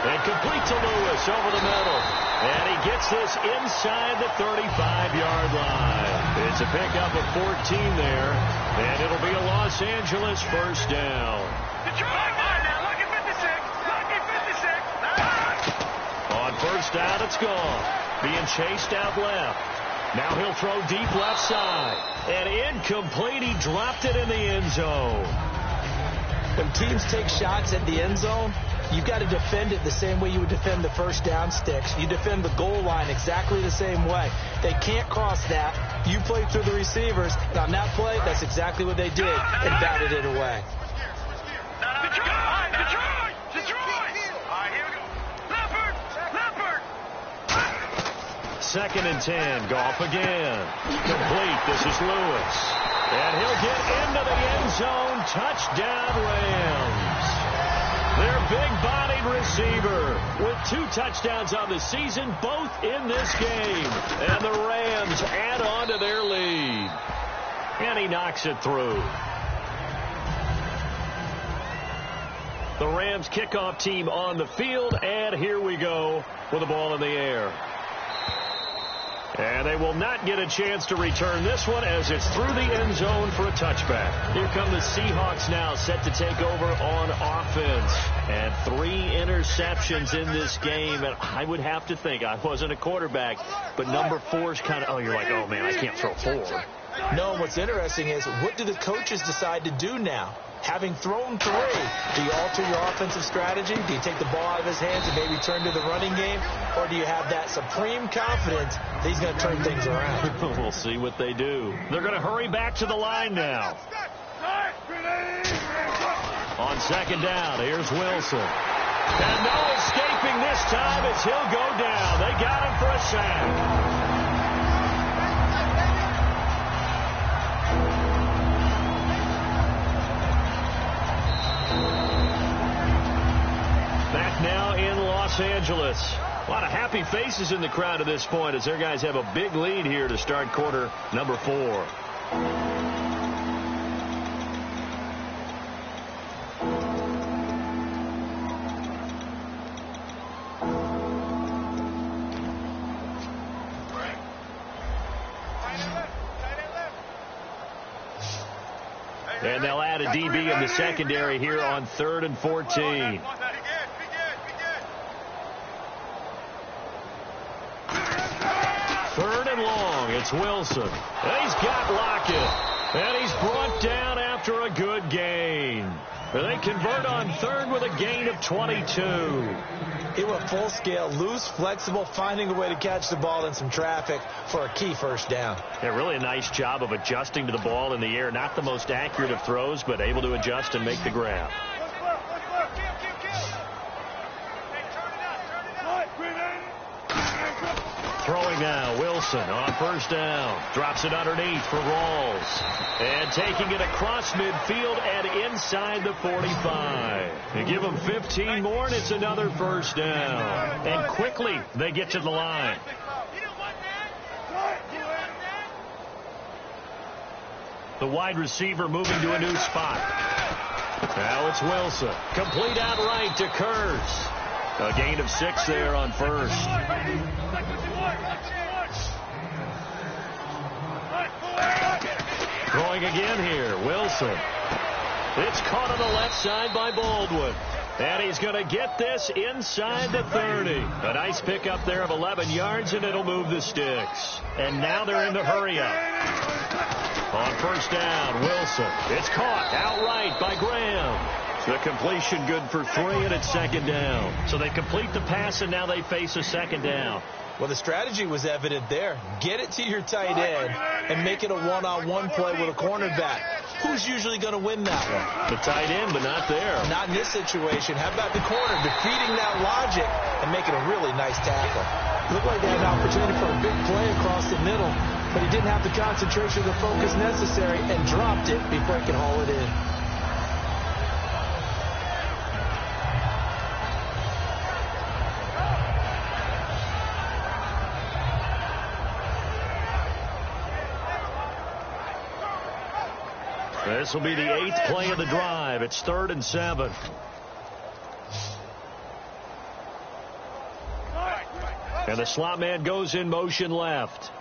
And complete to Lewis over the middle. And he gets this inside the 35-yard line. It's a pickup of 14 there. And it'll be a Los Angeles 1st down. Detroit, all right, now, look at 56. Look at 56. On 1st down, it's gone. Being chased out left. Now he'll throw deep left side. And incomplete. He dropped it in the end zone. When teams take shots at the end zone, you've got to defend it the same way you would defend the 1st down sticks. You defend the goal line exactly the same way. They can't cross that. You play through the receivers. And on that play, that's exactly what they did and batted it away. Detroit. All right, here we go. Leopard. 2nd and 10. Goff again. Complete. This is Lewis. And he'll get into the end zone. Touchdown, Rams. Their big-bodied receiver with 2 touchdowns on the season, both in this game. And the Rams add on to their lead. And he knocks it through. The Rams kickoff team on the field, and here we go with the ball in the air. And they will not get a chance to return this one as it's through the end zone for a touchback. Here come the Seahawks now set to take over on offense. And 3 interceptions in this game. And I would have to think, I wasn't a quarterback, but number 4 is kind of, oh, you're like, oh, man, I can't throw 4. No, what's interesting is what do the coaches decide to do now? Having thrown 3, do you alter your offensive strategy? Do you take the ball out of his hands and maybe turn to the running game? Or do you have that supreme confidence that he's going to turn things around? We'll see what they do. They're going to hurry back to the line now. On 2nd down, here's Wilson. And no escaping this time as he'll go down. They got him for a sack. Now in Los Angeles. A lot of happy faces in the crowd at this point as their guys have a big lead here to start quarter number 4. And they'll add a DB in the secondary here on 3rd and 14. It's Wilson. And he's got Lockett. And he's brought down after a good gain. And they convert on 3rd with a gain of 22. He went full scale, loose, flexible, finding a way to catch the ball in some traffic for a key 1st down. Yeah, really a nice job of adjusting to the ball in the air. Not the most accurate of throws, but able to adjust and make the grab. Throwing now, Wilson on 1st down. Drops it underneath for Rawls. And taking it across midfield and inside the 45. They give them 15 more, and it's another 1st down. And quickly, they get to the line. The wide receiver moving to a new spot. Now it's Wilson. Complete out right to Kurtz. A gain of 6 there on first. Going again here, Wilson. It's caught on the left side by Baldwin. And he's going to get this inside the 30. A nice pickup there of 11 yards, and it'll move the sticks. And now they're in the hurry-up. On first down, Wilson. It's caught outright by Graham. The completion good for 3, and it's second down. So they complete the pass, and now they face a second down. Well, the strategy was evident there. Get it to your tight end and make it a one-on-one play with a cornerback. Who's usually going to win that one? The tight end, but not there. Not in this situation. How about the corner defeating that logic and making a really nice tackle? Looked like they had an opportunity for a big play across the middle, but he didn't have the concentration or the focus necessary and dropped it before he could haul it in. This will be the 8th play of the drive. It's 3rd and 7. And the slot man goes in motion left.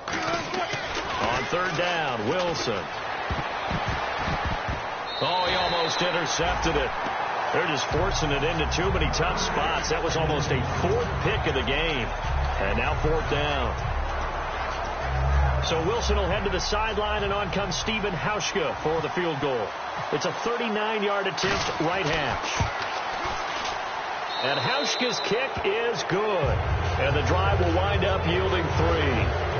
On 3rd down, Wilson. Oh, he almost intercepted it. They're just forcing it into too many tough spots. That was almost a 4th pick of the game. And now 4th down. So Wilson will head to the sideline, and on comes Stephen Hauschka for the field goal. It's a 39-yard attempt, right hash. And Hauschka's kick is good. And the drive will wind up yielding 3.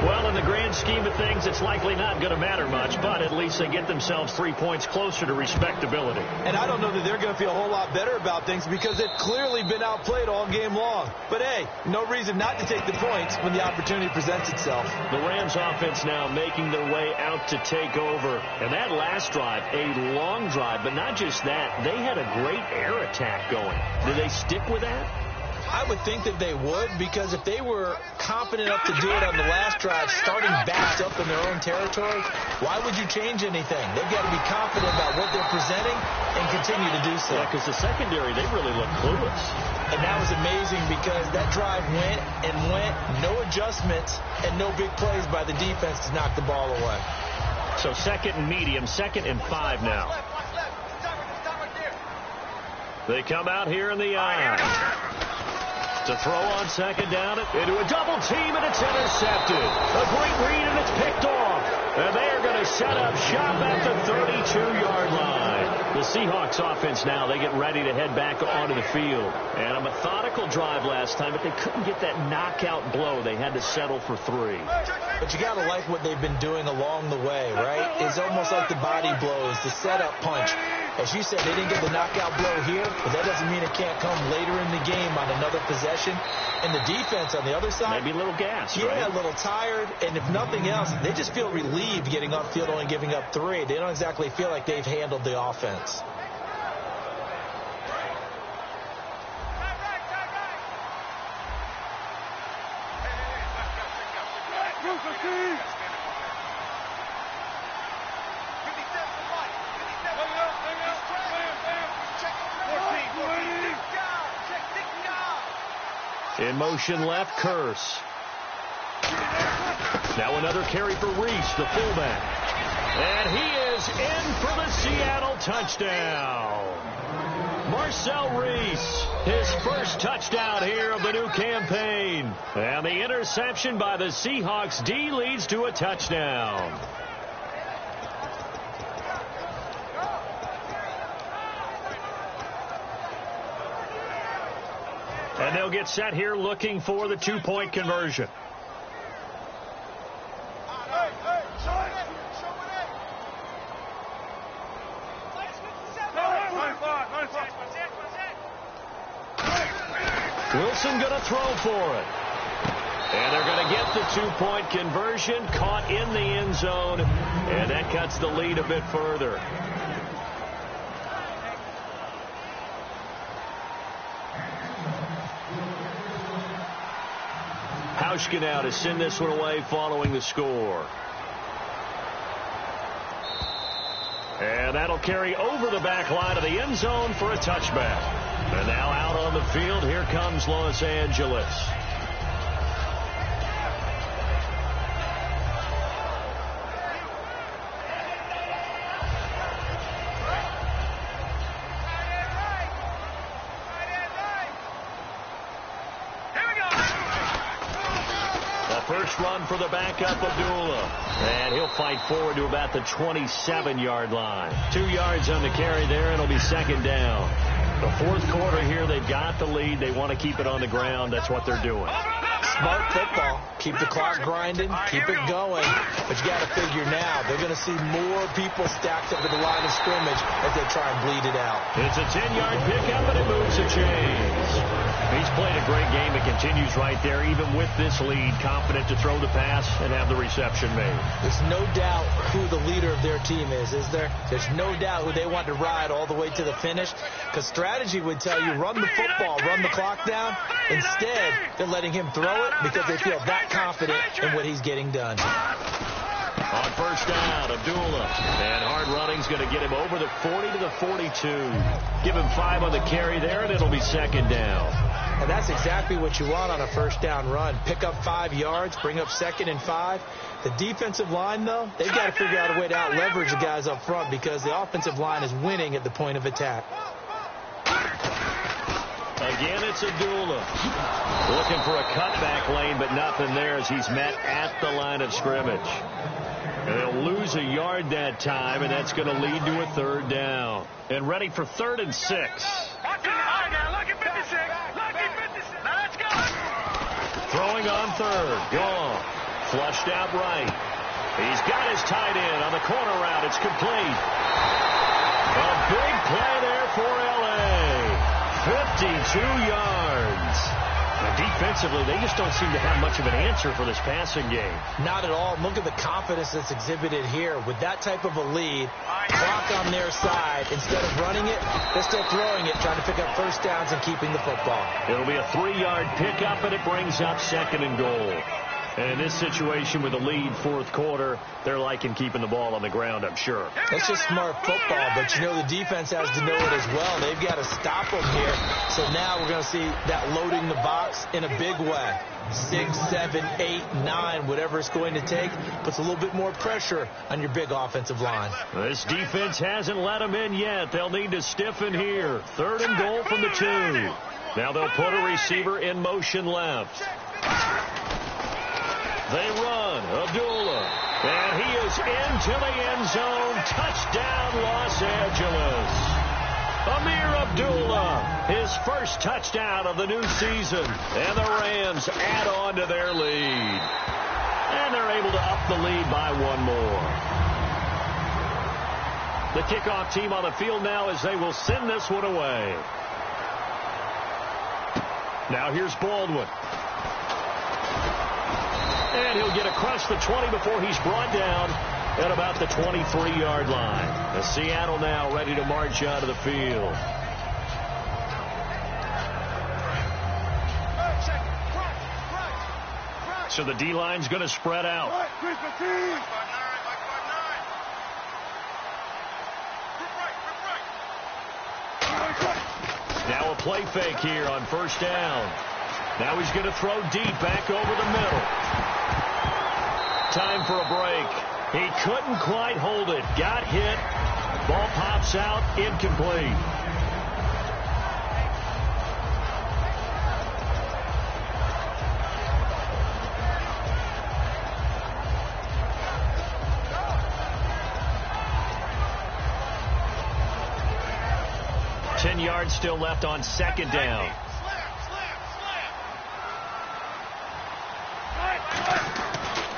Well, in the grand scheme of things, it's likely not going to matter much, but at least they get themselves 3 points closer to respectability. And I don't know that they're going to feel a whole lot better about things because they've clearly been outplayed all game long. But, hey, no reason not to take the points when the opportunity presents itself. The Rams offense now making their way out to take over. And that last drive, a long drive, but not just that. They had a great air attack going. Did they stick with that? I would think that they would, because if they were confident enough to do it on the last drive, starting backed up in their own territory, why would you change anything? They've got to be confident about what they're presenting and continue to do so. Yeah, because the secondary, they really look clueless. And that was amazing because that drive went and went, no adjustments, and no big plays by the defense to knock the ball away. So 2nd and medium, 2nd and 5 now. They come out here in the eye. To throw on 2nd down into a double team, and it's intercepted. A great read, and it's picked off. And they are going to set up shop at the 32-yard line. The Seahawks offense now, they get ready to head back onto the field. And a methodical drive last time, but they couldn't get that knockout blow. They had to settle for 3. But you got to like what they've been doing along the way, right? It's almost like the body blows, the setup punch. As you said, they didn't get the knockout blow here, but that doesn't mean it can't come later in the game on another possession. And the defense on the other side, maybe a little gas, yeah, right? A little tired. And if nothing else, they just feel relieved getting upfield, only giving up 3. They don't exactly feel like they've handled the offense. In motion left, Curse. Now another carry for Reese, the fullback. And he is in for the Seattle touchdown. Marcel Reese, his first touchdown here of the new campaign. And the interception by the Seahawks D leads to a touchdown. And they'll get set here looking for the 2-point conversion. Wilson going to throw for it. And they're going to get the 2-point conversion, caught in the end zone, and that cuts the lead a bit further. Hauschka now to send this one away following the score. And And that'll carry over the back line of the end zone for a touchback. And now out on the field, here comes Los Angeles. First run for the backup, Abdullah. And he'll fight forward to about the 27-yard line. 2 yards on the carry there, and it'll be second down. The fourth quarter here, they've got the lead. They want to keep it on the ground. That's what they're doing. Smart football. Keep the clock grinding. Keep it going. But you got to figure now, they're going to see more people stacked up at the line of scrimmage as they try and bleed it out. It's a 10-yard pickup, and it moves the chains. He's played a great game. It continues right there, even with this lead, confident to throw the pass and have the reception made. There's no doubt who the leader of their team is there? There's no doubt who they want to ride all the way to the finish, because strategy would tell you run the football, run the clock down. Instead, they're letting him throw it because they feel that confident in what he's getting done. On first down, Abdullah. And hard running's going to get him over the 40 to the 42. Give him 5 on the carry there, and it'll be second down. And that's exactly what you want on a first down run. Pick up 5 yards, bring up 2nd and 5. The defensive line, though, they've got to figure out a way to out-leverage the guys up front because the offensive line is winning at the point of attack. Again, it's Abdullah. Looking for a cutback lane, but nothing there as he's met at the line of scrimmage. And they'll lose a yard that time, and that's going to lead to a third down. And ready for 3rd and 6. Throwing on 3rd. Gone. Flushed out right. He's got his tight end on the corner route. It's complete. A big play there for L.A. 52 yards. Now, defensively, they just don't seem to have much of an answer for this passing game. Not at all. Look at the confidence that's exhibited here. With that type of a lead, clock on their side, instead of running it, they're still throwing it, trying to pick up first downs and keeping the football. It'll be a 3-yard pickup, and it brings up 2nd and goal. And in this situation with a lead fourth quarter, they're liking keeping the ball on the ground, I'm sure. That's just smart football, but you know the defense has to know it as well. They've got to stop them here. So now we're going to see that loading the box in a big way. 6, 7, 8, 9, whatever it's going to take, puts a little bit more pressure on your big offensive line. This defense hasn't let them in yet. They'll need to stiffen here. 3rd and goal from the 2. Now they'll put a receiver in motion left. They run. Abdullah. And he is into the end zone. Touchdown, Los Angeles. Amir Abdullah, his first touchdown of the new season. And the Rams add on to their lead. And they're able to up the lead by 1 more. The kickoff team on the field now as they will send this one away. Now here's Baldwin. And he'll get across the 20 before he's brought down at about the 23-yard line. As Seattle now ready to march out of the field. So the D-line's going to spread out. Now a play fake here on first down. Now he's going to throw deep back over the middle. Time for a break. He couldn't quite hold it. Got hit. Ball pops out. Incomplete. Ten yards still left on second down.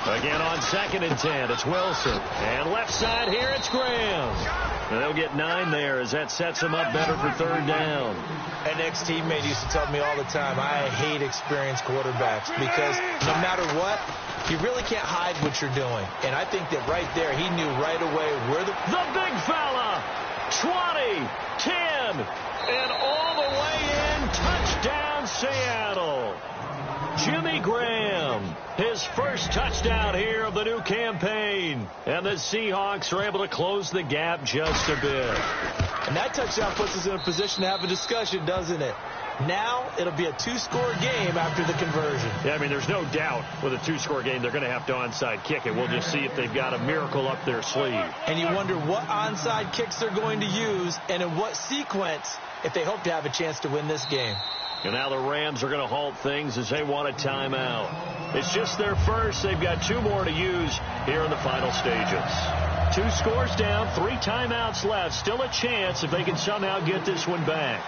Again on 2nd and 10, it's Wilson. And left side here, it's Graham. And they'll get 9 there as that sets them up better for 3rd down. An ex-teammate used to tell me all the time, I hate experienced quarterbacks because no matter what, you really can't hide what you're doing. And I think that right there, he knew right away where the big fella, 20, 10, and all the way in, touchdown Seattle. Jimmy Graham. His first touchdown here of the new campaign. And the Seahawks are able to close the gap just a bit. And that touchdown puts us in a position to have a discussion, doesn't it? Now it'll be a two-score game after the conversion. Yeah, I mean, there's no doubt with a two-score game they're going to have to onside kick it. We'll just see if they've got a miracle up their sleeve. And you wonder what onside kicks they're going to use and in what sequence if they hope to have a chance to win this game. And now the Rams are going to halt things as they want a timeout. It's just their first. They've got 2 more to use here in the final stages. 2 scores down, 3 timeouts left. Still a chance if they can somehow get this one back.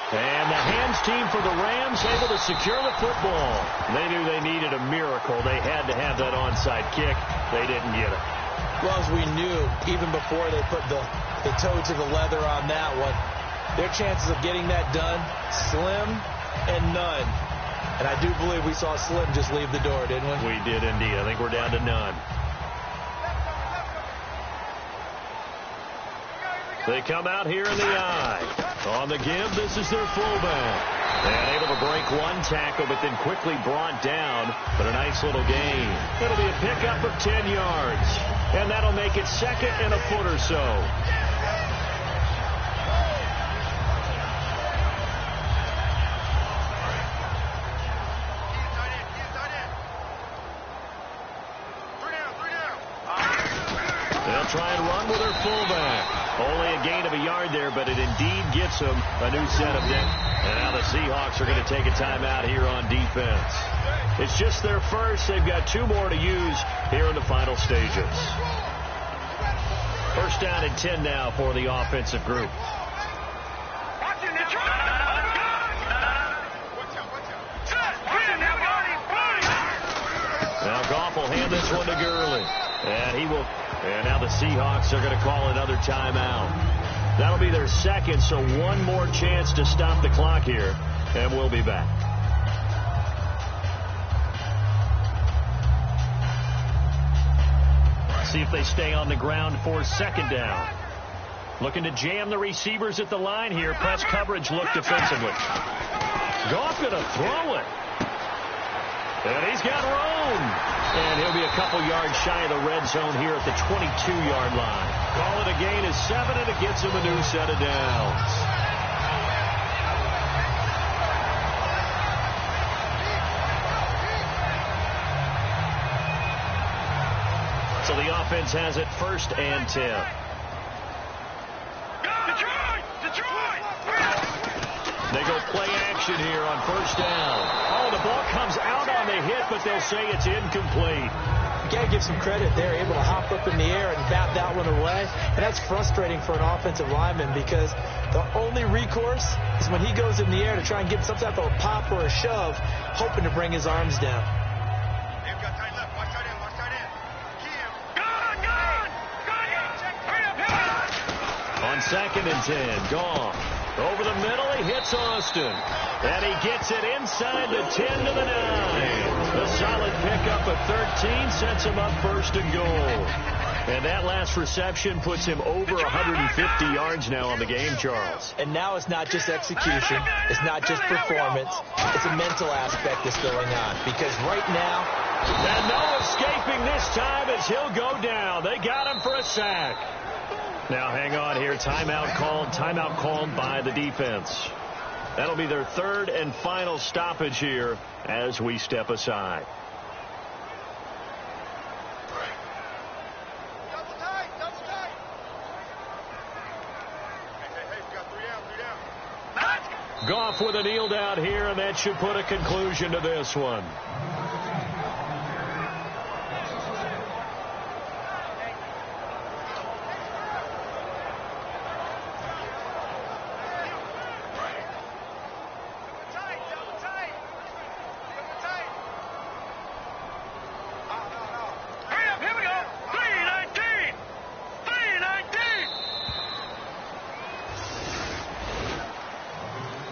And the hands team for the Rams able to secure the football. They knew they needed a miracle. They had to have that onside kick. They didn't get it. Well, as we knew, even before they put the toe to the leather on that one, their chances of getting that done, slim and none. And I do believe we saw Slim just leave the door, didn't we? We did indeed. I think we're down to none. They come out here in the eye. On the give, this is their fullback. And able to break one tackle, but then quickly brought down. But a nice little gain. It'll be a pickup of 10 yards. And that'll make it 2nd and a foot or so. They'll try and run with their fullback. Only a gain of a yard there, but it indeed gets them a new set of depth. And now the Seahawks are going to take a timeout here on defense. It's just their first. They've got 2 more to use here in the final stages. First down and 10 now for the offensive group. Now Goff will hand this one to Gurley. And he will. And now the Seahawks are going to call another timeout. That'll be their 2nd, so 1 more chance to stop the clock here. And we'll be back. See if they stay on the ground for 2nd down. Looking to jam the receivers at the line here. Press coverage look defensively. Goff going to throw it. And he's got room. And he'll be a couple yards shy of the red zone here at the 22-yard line. Call it a gain of 7, and it gets him a new set of downs. So the offense has it 1st and 10. They go play action here on 1st down. Oh, the ball comes out on the hit, but they'll say it's incomplete. You got to give some credit. They're able to hop up in the air and bat that one away. And that's frustrating for an offensive lineman because the only recourse is when he goes in the air to try and give some type of a pop or a shove, hoping to bring his arms down. On 2nd and 10, Goff. Over the middle, he hits Austin. And he gets it inside the 10 to the 9. A solid pickup of 13 sets him up 1st and goal. And that last reception puts him over 150 yards now on the game, Charles. And now it's not just execution. It's not just performance. It's a mental aspect that's going on. Because right now... And no escaping this time as he'll go down. They got him for a sack. Now hang on here. Timeout called by the defense. That'll be their 3rd and final stoppage here as we step aside. Goff with a kneel down here, and that should put a conclusion to this one.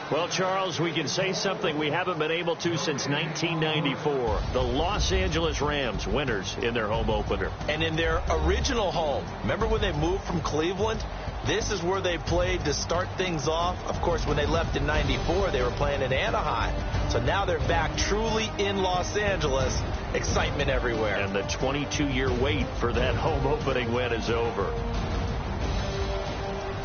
Well, Well, Charles, we can say something we haven't been able to since 1994. The Los Angeles Rams, winners in their home opener. And in their original home. Remember when they moved from Cleveland? This is where they played to start things off. Of course, when they left in 94, they were playing in Anaheim. So now they're back truly in Los Angeles. Excitement everywhere. And the 22-year wait for that home opening win is over.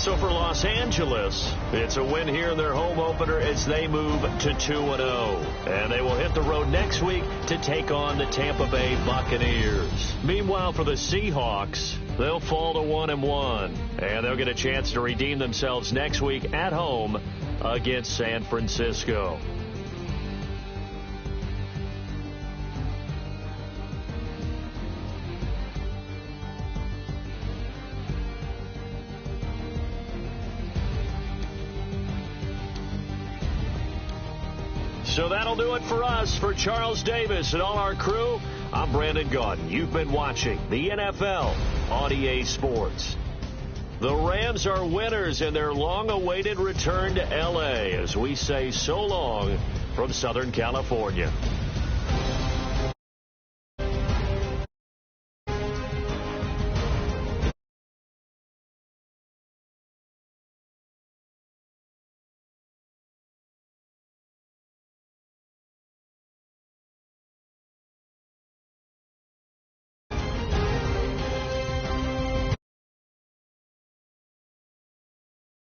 So for Los Angeles, it's a win here in their home opener as they move to 2-0. And they will hit the road next week to take on the Tampa Bay Buccaneers. Meanwhile, for the Seahawks, they'll fall to 1-1. And they'll get a chance to redeem themselves next week at home against San Francisco. So that'll do it for us. For Charles Davis and all our crew, I'm Brandon Gaudin. You've been watching the NFL on EA Sports. The Rams are winners in their long-awaited return to L.A. as we say so long from Southern California.